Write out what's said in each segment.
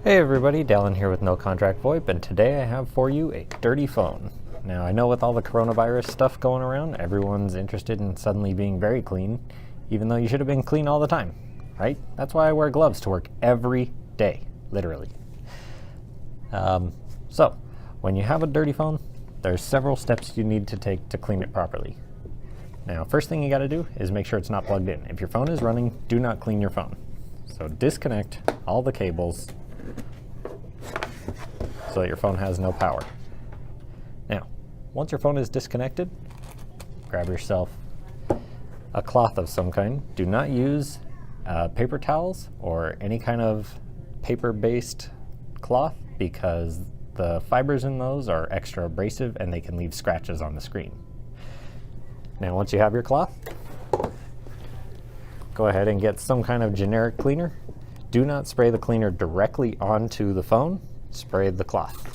Hey everybody, Dallin here with No Contract VoIP, and today I have for you a dirty phone. Now I know with all the coronavirus stuff going around, everyone's interested in suddenly being very clean, even though you should have been clean all the time, right? That's why I wear gloves to work every day, literally. So, when you have a dirty phone, there's several steps you need to take to clean it properly. Now, first thing you gotta do is make sure it's not plugged in. If your phone is running, do not clean your phone. So disconnect all the cables so that your phone has no power. Now, once your phone is disconnected, grab yourself a cloth of some kind. Do not use paper towels or any kind of paper-based cloth because the fibers in those are extra abrasive and they can leave scratches on the screen. Now, once you have your cloth, go ahead and get some kind of generic cleaner. Do not spray the cleaner directly onto the phone. Spray the cloth.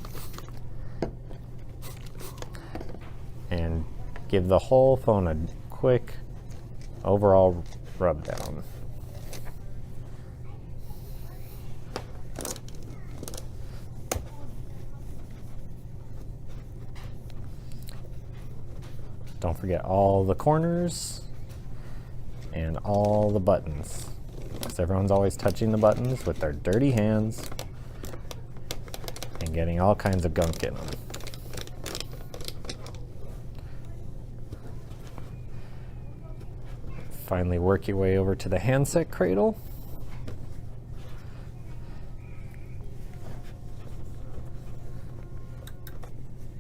And give the whole phone a quick overall rub down. Don't forget all the corners and all the buttons, because everyone's always touching the buttons with their dirty hands and getting all kinds of gunk in them. Finally work your way over to the handset cradle.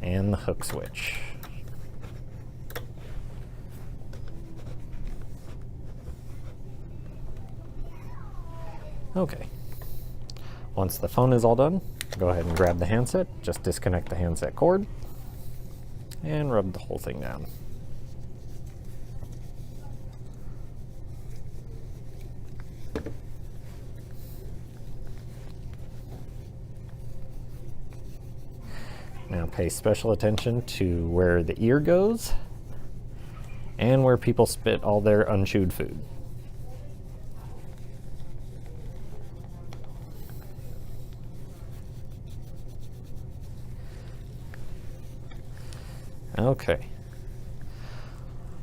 And the hook switch. Okay. Once the phone is all done, go ahead and grab the handset, just disconnect the handset cord, and rub the whole thing down. Now pay special attention to where the ear goes and where people spit all their unchewed food. Okay.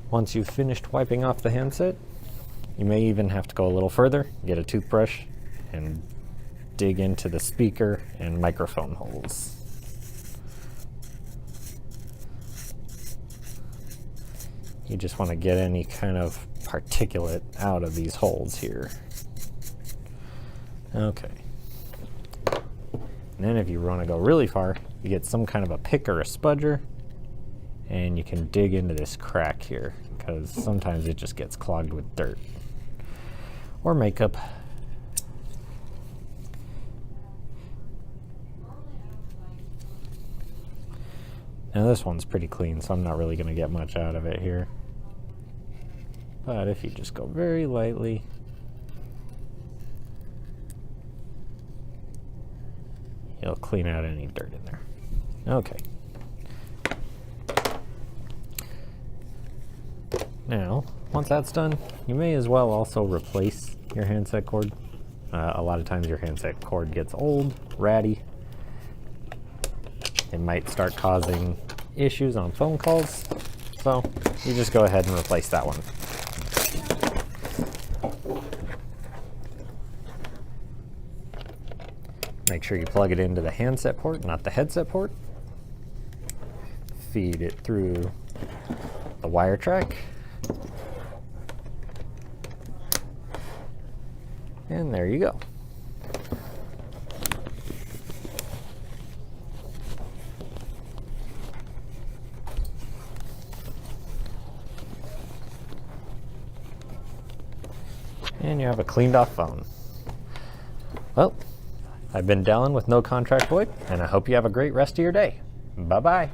Once you've finished wiping off the handset, you may even have to go a little further, get a toothbrush, and dig into the speaker and microphone holes. You just want to get any kind of particulate out of these holes here. Okay. And then if you want to go really far, you get some kind of a pick or a spudger, and you can dig into this crack here, because sometimes it just gets clogged with dirt or makeup. Now this one's pretty clean, so I'm not really going to get much out of it here. But if you just go very lightly, you'll clean out any dirt in there. Okay. Now, once that's done, you may as well also replace your handset cord. A lot of times your handset cord gets old, ratty. It might start causing issues on phone calls, so you just go ahead and replace that one. Make sure you plug it into the handset port, not the headset port. Feed it through the wire track. And there you go. And you have a cleaned off phone. Well, I've been Dallin with No Contract VoIP, and I hope you have a great rest of your day. Bye-bye.